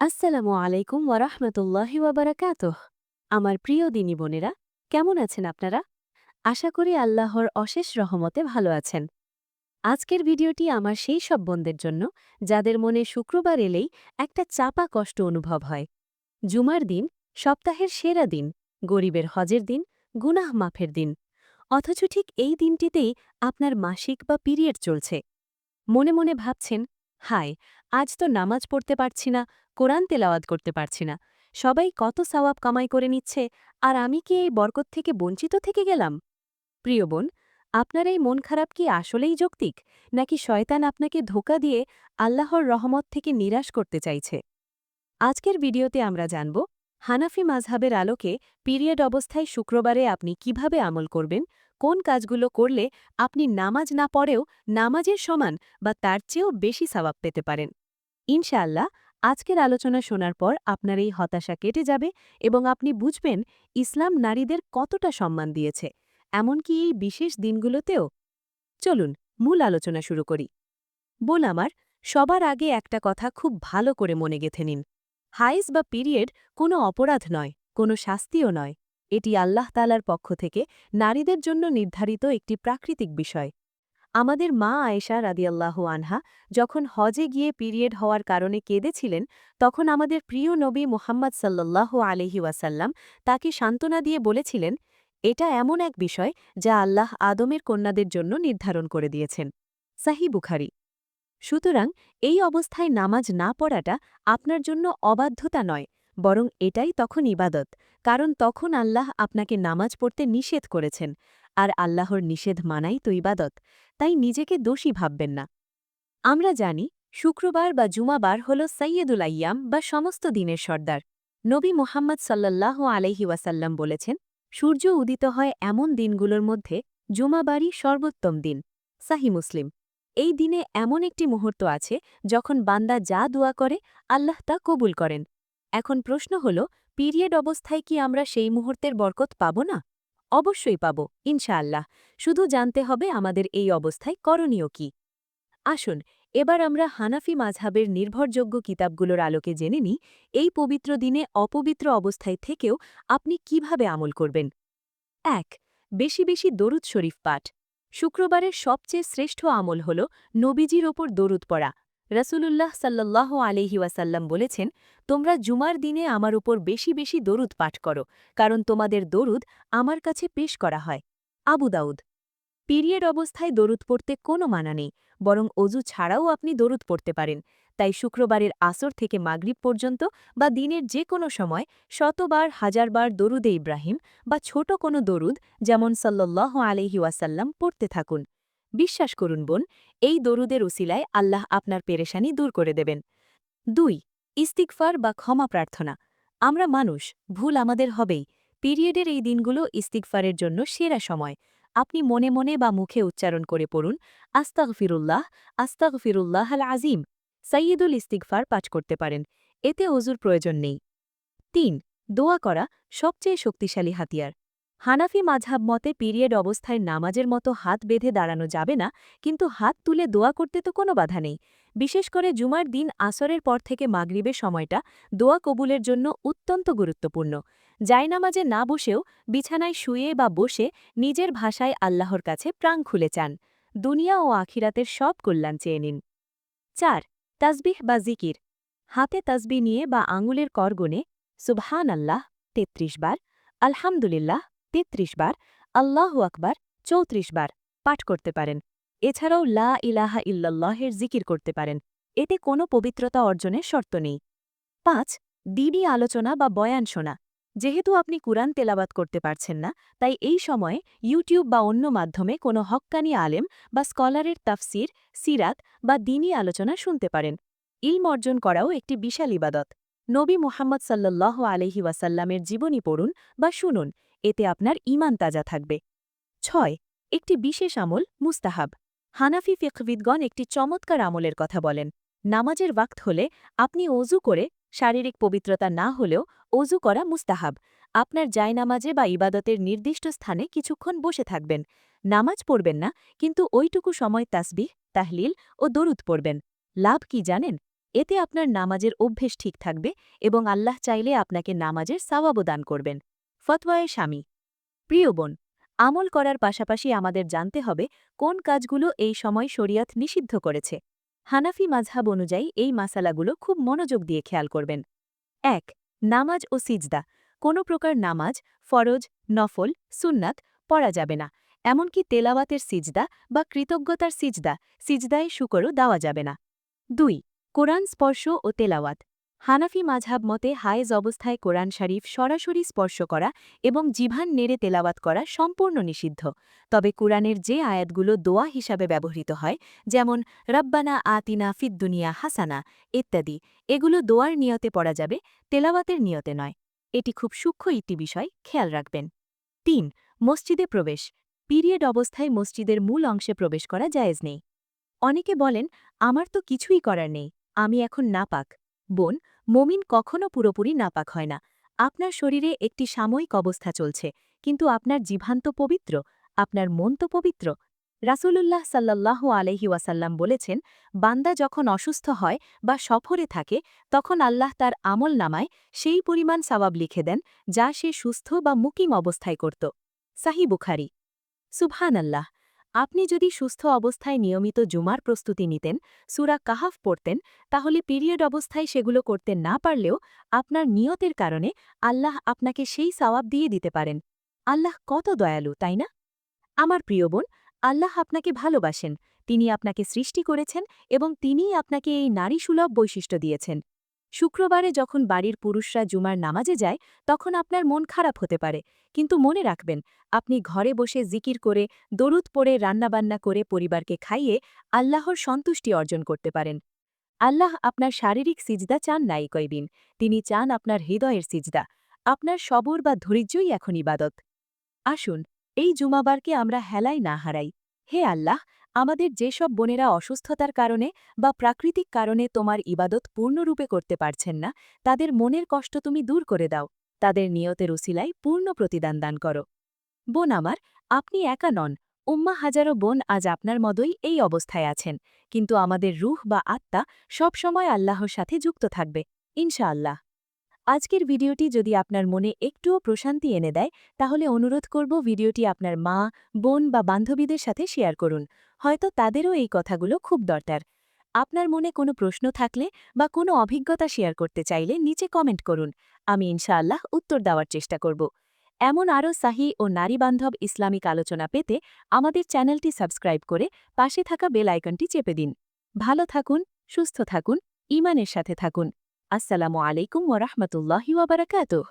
আসসালামু আলাইকুম ওয়ারাহমাতুল্লাহি ওয়াবারাকাতুহ। আমার প্রিয় দিনী বোনেরা, কেমন আছেন আপনারা? আশা করি আল্লাহর অশেষ রহমতে ভালো আছেন। আজকের ভিডিওটি আমার সেই সব বোনদের জন্য যাদের মনে শুক্রবার এলেই একটা চাপা কষ্ট অনুভব হয়। জুমার দিন, সপ্তাহের সেরা দিন, গরিবের হজের দিন, গুনাহ মাফের দিন। অথচ ঠিক এই দিনটিতেই আপনার মাসিক বা পিরিয়ড চলছে। মনে মনে ভাবছেন, হায়, আজ তো নামাজ পড়তে পারছি না, কোরআন তেলাওয়াত করতে পারছি না। সবাই কত সওয়াব কামাই করে নিচ্ছে, আর আমি কি এই বরকত থেকে বঞ্চিত থেকে গেলাম? প্রিয় বোন, আপনার এই মন খারাপ কি আসলেই যৌক্তিক, নাকি শয়তান আপনাকে ধোঁকা দিয়ে আল্লাহর রহমত থেকে নিরাশ করতে চাইছে? আজকের ভিডিওতে আমরা জানব, হানাফি মাযহাবের আলোকে পিরিয়ড অবস্থায় শুক্রবারে আপনি কিভাবে আমল করবেন, কোন কাজগুলো করলে আপনি নামাজ না পড়েও নামাজের সমান বা তার চেয়েও বেশি সওয়াব পেতে পারেন। ইনশাআল্লাহ, আজকের আলোচনা শোনার পর আপনার এই হতাশা কেটে যাবে এবং আপনি বুঝবেন ইসলাম নারীদের কতটা সম্মান দিয়েছে, এমনকি এই বিশেষ দিনগুলোতেও। চলুন মূল আলোচনা শুরু করি। বোন আমার, সবার আগে একটা কথা খুব ভালো করে মনে গেঁথে নিন। হাইজ বা পিরিয়ড কোনো অপরাধ নয়, কোনো শাস্তিও নয়। এটি আল্লাহ তাআলার পক্ষ থেকে নারীদের জন্য নির্ধারিত একটি প্রাকৃতিক বিষয়। আমাদের মা আয়েশা রাদিয়াল্লাহু আনহা যখন হজে গিয়ে পিরিয়ড হওয়ার কারণে কেঁদেছিলেন, তখন আমাদের প্রিয় নবী মুহাম্মদ সাল্লাল্লাহু আলাইহি ওয়াসাল্লাম তাকে সান্ত্বনা দিয়ে বলেছিলেন, এটা এমন এক বিষয় যা আল্লাহ আদমের কন্যাদের জন্য নির্ধারণ করে দিয়েছেন। সাহি বুখারী। সুতরাং এই অবস্থায় নামাজ না পড়াটা আপনার জন্য অবাধ্যতা নয়, বরং এটাই তখন ইবাদত, কারণ তখন আল্লাহ আপনাকে নামাজ পড়তে নিষেধ করেছেন, আর আল্লাহর নিষেধ মানাই তো ইবাদত। তাই নিজেকে দোষী ভাববেন না। আমরা জানি, শুক্রবার বা জুমাবার হল সৈয়দুল আইয়াম বা সমস্ত দিনের সর্দার। নবী মুহাম্মদ সাল্লাল্লাহু আলাইহি ওয়াসাল্লাম বলেছেন, সূর্য উদিত হয় এমন দিনগুলোর মধ্যে জুমাবারই সর্বোত্তম দিন। সাহি মুসলিম। এই দিনে এমন একটি মুহূর্ত আছে যখন বান্দা যা দোয়া করে আল্লাহ তা কবুল করেন। এখন প্রশ্ন হল, পিরিয়ড অবস্থায় কি আমরা সেই মুহূর্তের বরকত পাব না? অবশ্যই পাব, ইনশাআল্লাহ। শুধু জানতে হবে আমাদের এই অবস্থায় করণীয় কি। আসুন এবার আমরা হানাফি মাযহাবের নির্ভরযোগ্য কিতাবগুলোর আলোকে জেনে নিই, এই পবিত্র দিনে অপবিত্র অবস্থায় থেকেও আপনি কিভাবে আমল করবেন। ১. বেশি বেশি দরুদ শরীফ পাঠ। শুক্রবারের সবচেয়ে শ্রেষ্ঠ আমল হল নবীজির ওপর দরুদ পড়া। রাসূলুল্লাহ সাল্লাল্লাহু আলাইহি ওয়াসাল্লাম বলেছেন, তোমরা জুমার দিনে আমার উপর বেশি বেশি দরুদ পাঠ করো, কারণ তোমাদের দরুদ আমার কাছে পেশ করা হয়। আবু দাউদ। পিরিয়ড অবস্থায় দরুদ পড়তে কোনো মানা নেই, বরং অজু ছাড়াও আপনি দরুদ পড়তে পারেন। তাই শুক্রবারের আসর থেকে মাগরিব পর্যন্ত বা দিনের যে কোনো সময় শতবার হাজারবার দরুদে ইব্রাহিম বা ছোট কোনো দরুদ, যেমন সাল্লাল্লাহু আলাইহি ওয়াসাল্লাম, পড়তে থাকুন। বিশ্বাস করুন বোন, এই দরুদের উসিলায় আল্লাহ আপনার পেরেশানি দূর করে দেবেন। ২. ইস্তিগফার বা ক্ষমা প্রার্থনা। আমরা মানুষ, ভুল আমাদের হবেই। পিরিয়ডের এই দিনগুলো ইস্তিগফারের জন্য সেরা সময়। আপনি মনে মনে বা মুখে উচ্চারণ করে পড়ুন, আস্তাগফিরুল্লাহ, আস্তাগফিরুল্লাহ আল আজিম। সাইয়্যিদুল ইস্তিগফার পাঠ করতে পারেন। এতে অজুর প্রয়োজন নেই। ৩. দোয়া করা সবচেয়ে শক্তিশালী হাতিয়ার। হানাফি মাযহাব মতে পিরিয়ড অবস্থায় নামাজের মতো হাত বেঁধে দাঁড়ানো যাবে না, কিন্তু হাত তুলে দোয়া করতে তো কোনো বাধা নেই। বিশেষ করে জুমার দিন আসরের পর থেকে মাগরিবের সময়টা দোয়া কবুলের জন্য অত্যন্ত গুরুত্বপূর্ণ। জায়নামাজে না বসেও বিছানায় শুয়ে বা বসে নিজের ভাষায় আল্লাহর কাছে প্রাণ খুলে চান। দুনিয়া ও আখিরাতের সব কল্যাণ চেয়ে নিন। ৪. তাসবিহ বা জিকির। হাতে তাসবিহ নিয়ে বা আঙুলের করগণে সুবহান আল্লাহ ৩৩ বার, আলহামদুলিল্লাহ ৩৩ বার, আল্লাহু আকবার ৩৪ বার পাঠ করতে পারেন। এছাড়াও লা ইলাহা ইল্লাল্লাহের জিকির করতে পারেন। এতে কোনো পবিত্রতা অর্জনের শর্ত নেই। ৫. দিনী আলোচনা বা বয়ান শোনা। যেহেতু আপনি কুরআন তেলাওয়াত করতে পারছেন না, তাই এই সময়ে ইউটিউব বা অন্য মাধ্যমে কোনো হক্কানি আলেম বা স্কলারের তাফসির, সিরাত বা দিনী আলোচনা শুনতে পারেন। ইলম অর্জন করাও একটি বিশাল ইবাদত। নবী মুহাম্মদ সাল্লাল্লাহু আলাইহি ওয়াসাল্লামের জীবনী পড়ুন বা শুনুন, এতে আপনার ঈমান তাজা থাকবে। ৬. একটি বিশেষ আমল মুস্তাহাব। হানাফি ফিকহবিদগণ একটি চমৎকার আমলের কথা বলেন। নামাজের ওয়াক্ত হলে আপনি অজু করে, শারীরিক পবিত্রতা না হলেও অজু করা মুস্তাহাব, আপনার জায়নামাজে বা ইবাদতের নির্দিষ্ট স্থানে কিছুক্ষণ বসে থাকবেন। নামাজ পড়বেন না, কিন্তু ওইটুকু সময় তাসবিহ, তাহলিল ও দরুদ পড়বেন। লাভ কি জানেন? এতে আপনার নামাজের অভ্যেস ঠিক থাকবে এবং আল্লাহ চাইলে আপনাকে নামাজের সওয়াবও দান করবেন। ফতওয়ায়ে স্বামী। প্রিয় বোন, আমল করার পাশাপাশি আমাদের জানতে হবে কোন কাজগুলো এই সময় শরিয়ত নিষিদ্ধ করেছে। হানাফি মাযহাব অনুযায়ী এই মাসালাগুলো খুব মনোযোগ দিয়ে খেয়াল করবেন। ১. নামাজ ও সিজদা। কোনো প্রকার নামাজ, ফরজ, নফল, সুন্নাত পড়া যাবে না। এমনকি তেলাওয়াতের সিজদা বা কৃতজ্ঞতার সিজদায় শুকরও দেওয়া যাবে না। ২. কোরআন স্পর্শ ও তেলাওয়াত। হানাফি মাযহাব মতে হায়েজ অবস্থায় কোরআন শরীফ সরাসরি স্পর্শ করা এবং জিভান নেড়ে তেলাওয়াত করা সম্পূর্ণ নিষিদ্ধ। তবে কোরআনের যে আয়াতগুলো দোয়া হিসাবে ব্যবহৃত হয়, যেমন রব্বানা আতিনা ফিদ দুনিয়া হাসানা ইত্যাদি, এগুলো দোয়ার নিয়তে পড়া যাবে, তেলাওয়াতের নিয়তে নয়। এটি খুব সূক্ষ্ম একটি বিষয়, খেয়াল রাখবেন। ৩. মসজিদে প্রবেশ। পিরিয়ড অবস্থায় মসজিদের মূল অংশে প্রবেশ করা জায়েজ নেই। অনেকে বলেন, আমার তো কিছুই করার নেই, আমি এখন নাপাক। বোন, মমিন কখনো পুরোপুরি নাপাক হয় না। আপনার শরীরে একটি সাময়িক অবস্থা চলছে, কিন্তু আপনার জিভান তো পবিত্র, আপনার মন তো পবিত্র। রাসূলুল্লাহ সাল্লাল্লাহু আলাইহি ওয়াসাল্লাম বলেছেন, বান্দা যখন অসুস্থ হয় বা সফরে থাকে তখন আল্লাহ তার আমল নামায় সেই পরিমাণ সওয়াব লিখে দেন যা সে সুস্থ বা মুকিম অবস্থায় করত। সাহি বুখারী। সুবহানাল্লাহ! আপনি যদি সুস্থ অবস্থায় নিয়মিত জুমার প্রস্তুতি নিতেন, সূরা কাহাফ পড়তেন, তাহলে পিরিয়ড অবস্থায় সেগুলো করতে না পারলেও আপনার নিয়তের কারণে আল্লাহ আপনাকে সেই সওয়াব দিয়ে দিতে পারেন। আল্লাহ কত দয়ালু, তাই না? আমার প্রিয় বোন, আল্লাহ আপনাকে ভালোবাসেন, তিনি আপনাকে সৃষ্টি করেছেন এবং তিনিই আপনাকে এই নারীসুলভ বৈশিষ্ট্য দিয়েছেন। শুক্রবারে যখন বাড়ির পুরুষরা জুমার নামাজে যায় তখন আপনার মন খারাপ হতে পারে, কিন্তু মনে রাখবেন, আপনি ঘরে বসে জিকির করে, দরুদ পড়ে, রান্নাবান্না করে পরিবারকে খাইয়ে আল্লাহর সন্তুষ্টি অর্জন করতে পারেন। আল্লাহ আপনার শারীরিক সিজদা চান না এই কয়দিন, তিনি চান আপনার হৃদয়ের সিজদা। আপনার সবর বা ধৈর্যই এখন ইবাদত। আসুন, এই জুমাবারকে আমরা হেলায় না হারাই। হে আল্লাহ, আমাদের যেসব বোনেরা অসুস্থতার কারণে বা প্রাকৃতিক কারণে তোমার ইবাদত পূর্ণরূপে করতে পারছেন না, তাদের মনের কষ্ট তুমি দূর করে দাও, তাদের নিয়তের উসিলায় পূর্ণ প্রতিদান দান করো। বোন আমার, আপনি একা নন, উম্মা হাজারো বোন আজ আপনার মতোই এই অবস্থায় আছেন, কিন্তু আমাদের রুহ বা আত্মা সবসময় আল্লাহর সাথে যুক্ত থাকবে, ইনশাআল্লাহ। আজকের ভিডিওটি যদি আপনার মনে একটুও প্রশান্তি এনে দেয়, তাহলে অনুরোধ করব ভিডিওটি আপনার মা, বোন বা বান্ধবীদের সাথে শেয়ার করুন, হয়তো তাদেরও এই কথাগুলো খুব দরকার। আপনার মনে কোনো প্রশ্ন থাকলে বা কোনো অভিজ্ঞতা শেয়ার করতে চাইলে নিচে কমেন্ট করুন, আমি ইনশাআল্লাহ উত্তর দেওয়ার চেষ্টা করব। এমন আরও সাহি ও নারীবান্ধব ইসলামিক আলোচনা পেতে আমাদের চ্যানেলটি সাবস্ক্রাইব করে পাশে থাকা বেল আইকনটি চেপে দিন। ভালো থাকুন, সুস্থ থাকুন, ঈমানের সাথে থাকুন। আসসালামু আলাইকুম ওয়া রাহমাতুল্লাহি ওয়া বারাকাতুহু।